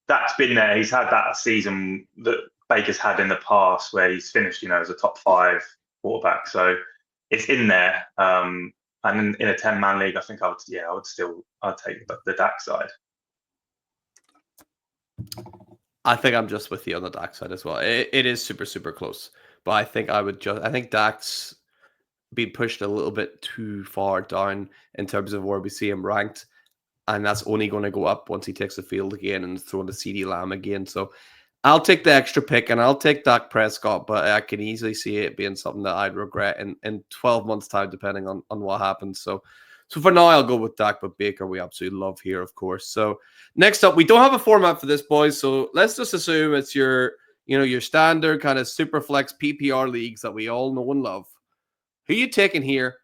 Dak's been there. He's had that season that Baker's had in the past where he's finished, as a top 5 quarterback. So it's in there. And in a 10-man league, I think I'd take the Dak side. I think I'm just with you on the Dak side as well. It is super, super close. But I think I think Dak's been pushed a little bit too far down in terms of where we see him ranked. And that's only going to go up once he takes the field again and throwing the CD Lamb again. So I'll take the extra pick and I'll take Dak Prescott, but I can easily see it being something that I'd regret in 12 months' time, depending on what happens. So for now, I'll go with Dak, but Baker we absolutely love here, of course. So next up, we don't have a format for this, boys. So let's just assume it's your standard kind of super flex PPR leagues that we all know and love. Who are you taking here?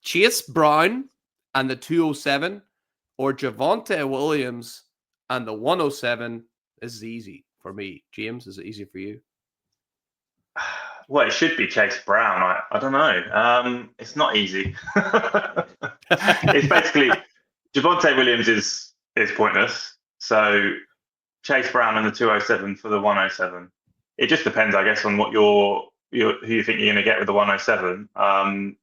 Chase Brown and the 207 or Javonte Williams and the 107? This is easy for me. James, is it easy for you? Well, it should be Chase Brown. I don't know. It's not easy. It's basically Javonte Williams is pointless. So Chase Brown and the 207 for the 107. It just depends, I guess, on what who you think you're going to get with the 107. I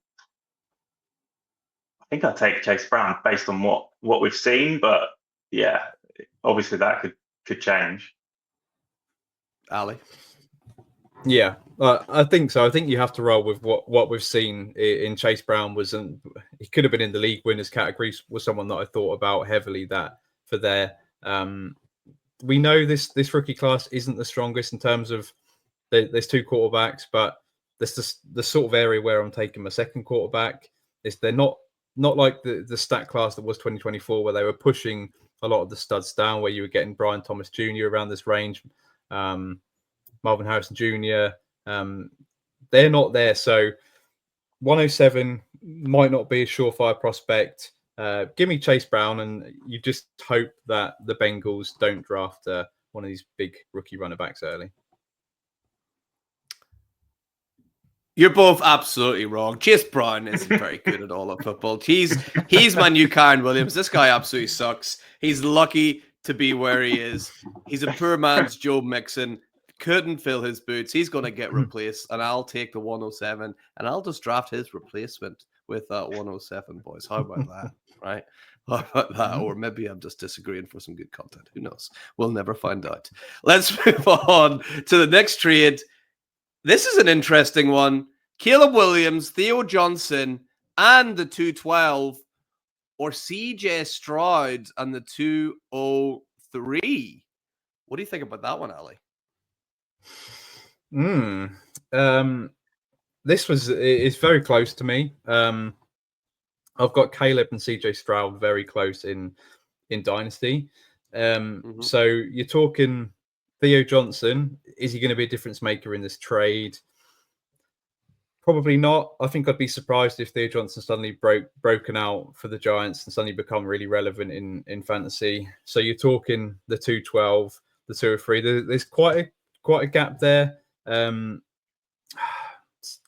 think I'd take Chase Brown based on what we've seen, but yeah, obviously that could change. Ali? Yeah, I think so. I think you have to roll with what we've seen in Chase Brown. He could have been in the league winners category, was someone that I thought about heavily that for there. We know this rookie class isn't the strongest in terms of there's 2 quarterbacks, but there's the sort of area where I'm taking my second quarterback. They're not like the stat class that was 2024 where they were pushing a lot of the studs down, where you were getting Brian Thomas Jr. around this range. Marvin Harrison Jr. They're not there. So 107 might not be a surefire prospect. Give me Chase Brown, and you just hope that the Bengals don't draft one of these big rookie running backs early. You're both absolutely wrong. Chase Brown isn't very good at all at football. He's my new Karen Williams. This guy absolutely sucks. He's lucky to be where he is. He's a poor man's Joe Mixon. Couldn't fill his boots. He's going to get replaced, and I'll take the 107, and I'll just draft his replacement with that 107, boys. How about that, right? How about that? Or maybe I'm just disagreeing for some good content. Who knows? We'll never find out. Let's move on to the next trade. This is an interesting one. Caleb Williams, Theo Johnson, and the 212, or CJ Stroud and the 203. What do you think about that one, Ali? This is very close to me. I've got Caleb and CJ Stroud very close in Dynasty. So you're talking Theo Johnson. Is he going to be a difference maker in this trade? Probably not. I think I'd be surprised if Theo Johnson suddenly broken out for the Giants and suddenly become really relevant in fantasy. So you're talking the 212, the 203. There's quite a gap there.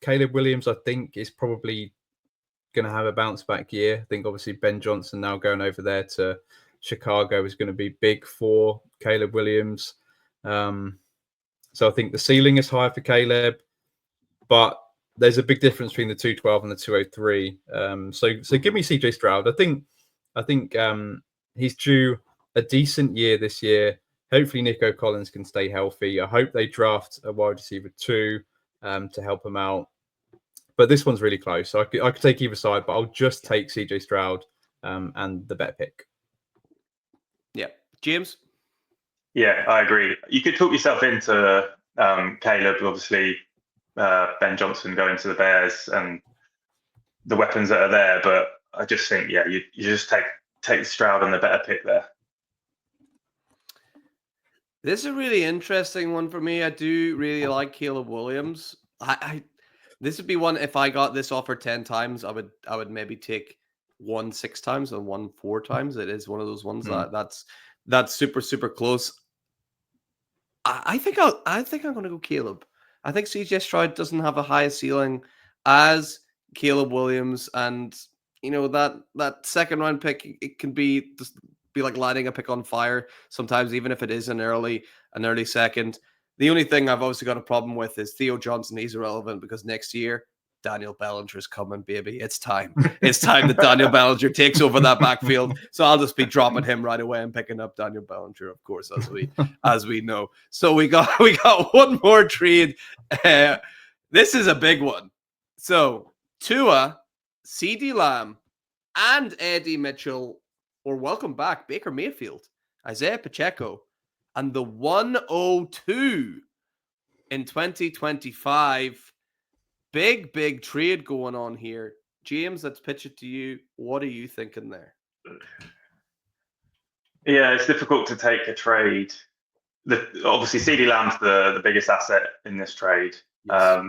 Caleb Williams, I think, is probably going to have a bounce back year. I think obviously Ben Johnson now going over there to Chicago is going to be big for Caleb Williams. So I think the ceiling is high for Caleb, but there's a big difference between the 212 and the 203. So give me CJ Stroud. I think he's due a decent year this year. Hopefully Nico Collins can stay healthy. I hope they draft a wide receiver 2 to help him out. But this one's really close. So I could take either side, but I'll just take CJ Stroud and the better pick. Yeah. James? Yeah, I agree. You could talk yourself into Caleb, obviously, Ben Johnson going to the Bears and the weapons that are there. But I just think, yeah, you just take Stroud and the better pick there. This is a really interesting one for me. I do really like Caleb Williams. This would be one, if I got this offer 10 times, I would maybe take won 6 times and won 4 times. It is one of those ones that's super, super close. I think I'm going to go Caleb. I think CJ Stroud doesn't have a high ceiling as Caleb Williams, and that second round pick, it can be just be like lighting a pick on fire sometimes, even if it is an early second. The only thing I've obviously got a problem with is Theo Johnson. He's irrelevant because next year Daniel Bellinger's coming, baby. It's time. It's time that Daniel Bellinger takes over that backfield. So I'll just be dropping him right away and picking up Daniel Bellinger, of course, as we know. So we got one more trade. This is a big one. So Tua, CeeDee Lamb, and Eddie Mitchell, or welcome back, Baker Mayfield, Isaiah Pacheco, and the 102 in 2025. Big trade going on here. James, let's pitch it to you. What are you thinking there? Yeah, it's difficult to take a trade. Obviously, CeeDee Lamb's the biggest asset in this trade. Yes.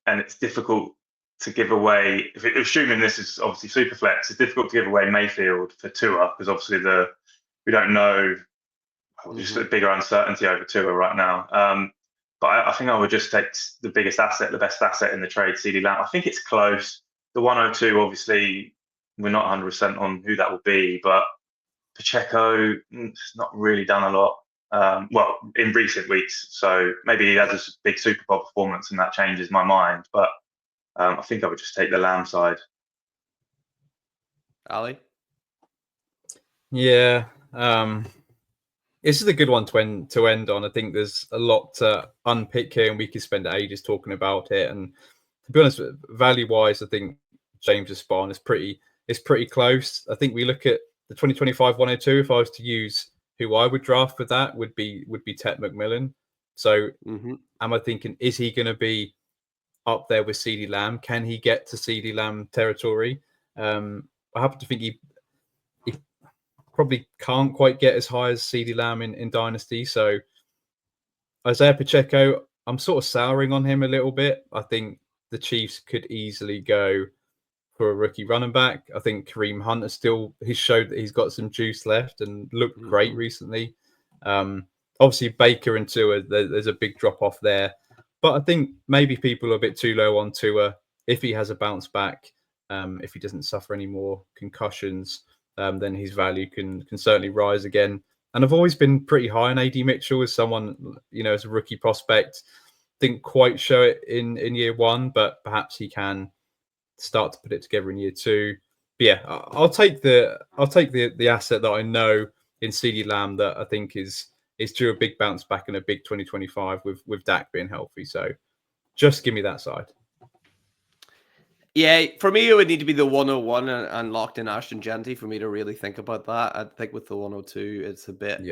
And it's difficult to give away, assuming this is obviously super flex, it's difficult to give away Mayfield for Tua, because obviously we don't know, just a bigger uncertainty over Tua right now. But I think I would just take the biggest asset, the best asset in the trade, CeeDee Lamb. I think it's close. The 102, obviously, we're not 100% on who that will be, but Pacheco has not really done a lot. Well, in recent weeks. So maybe he has a big Super Bowl performance and that changes my mind. But I think I would just take the Lamb side. Ali? Yeah. This is a good one to end on. I think there's a lot to unpick here, and we could spend ages talking about it. And to be honest, value-wise, I think James' spawn is pretty close. I think we look at the 2025 102. If I was to use who I would draft with that, would be Ted McMillan. So am I thinking, is he going to be up there with CeeDee Lamb? Can he get to CeeDee Lamb territory? I happen to think he probably can't quite get as high as CeeDee Lamb in Dynasty. So Isaiah Pacheco, I'm sort of souring on him a little bit. I think the Chiefs could easily go for a rookie running back. I think Kareem Hunt he's showed that he's got some juice left and looked great recently. Obviously Baker and Tua, there's a big drop off there. But I think maybe people are a bit too low on Tua. If he has a bounce back, if he doesn't suffer any more concussions, then his value can certainly rise again. And I've always been pretty high on AD Mitchell as someone, as a rookie prospect. Didn't quite show it in year one, but perhaps he can start to put it together in year two. But yeah, I'll take the asset that I know in CeeDee Lamb that I think is due a big bounce back in a big 2025 with Dak being healthy. So just give me that side. Yeah, for me, it would need to be the 101 and locked in Ashton Genty for me to really think about that. I think with the 102, it's a bit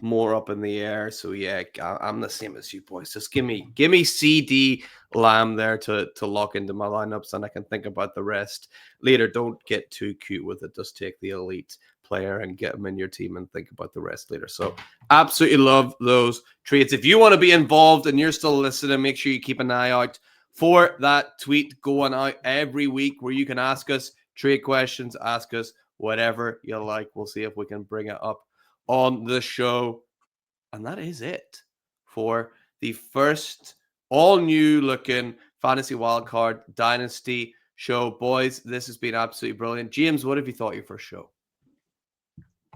more up in the air. So yeah, I'm the same as you boys. Just give me CeeDee Lamb there to lock into my lineups, and I can think about the rest later. Don't get too cute with it. Just take the elite player and get them in your team and think about the rest later. So absolutely love those trades. If you want to be involved and you're still listening, make sure you keep an eye out for that tweet going out every week where you can ask us trade questions, ask us whatever you like. We'll see if we can bring it up on the show. And that is it for the first all-new looking Fantasy Wildcard Dynasty show. Boys, this has been absolutely brilliant. James, what have you thought of your first show?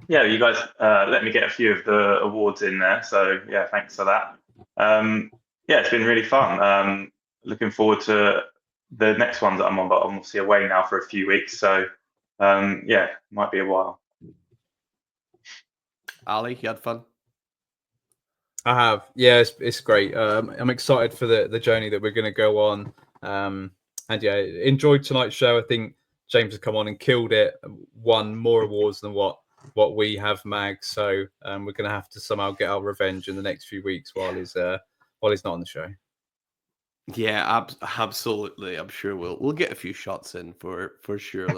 Yeah, you guys let me get a few of the awards in there. So yeah, thanks for that. Yeah, it's been really fun. Looking forward to the next ones that I'm on, but I'm obviously away now for a few weeks. So yeah, might be a while. Ali, you had fun? I have. Yeah, it's great. I'm excited for the journey that we're going to go on. And yeah, enjoyed tonight's show. I think James has come on and killed it. Won more awards than what we have, Mag. So we're going to have to somehow get our revenge in the next few weeks while he's not on the show. Yeah, absolutely. I'm sure we'll get a few shots in for sure.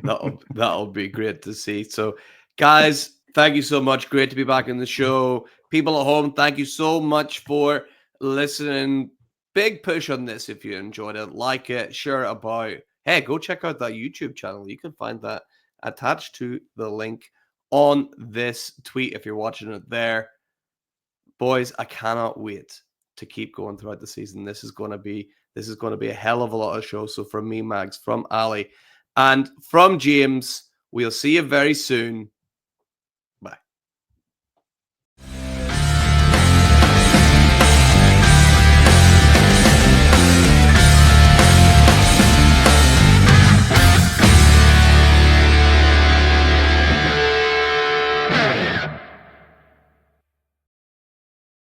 That'll be great to see. So, guys, thank you so much. Great to be back in the show. People at home, thank you so much for listening. Big push on this if you enjoyed it. Like it, share it about. hey, go check out that YouTube channel. You can find that attached to the link on this tweet if you're watching it there. Boys, I cannot wait to keep going throughout the season. This is going to be a hell of a lot of shows. So from me, Mags, from Ali, and from James, we'll see you very soon.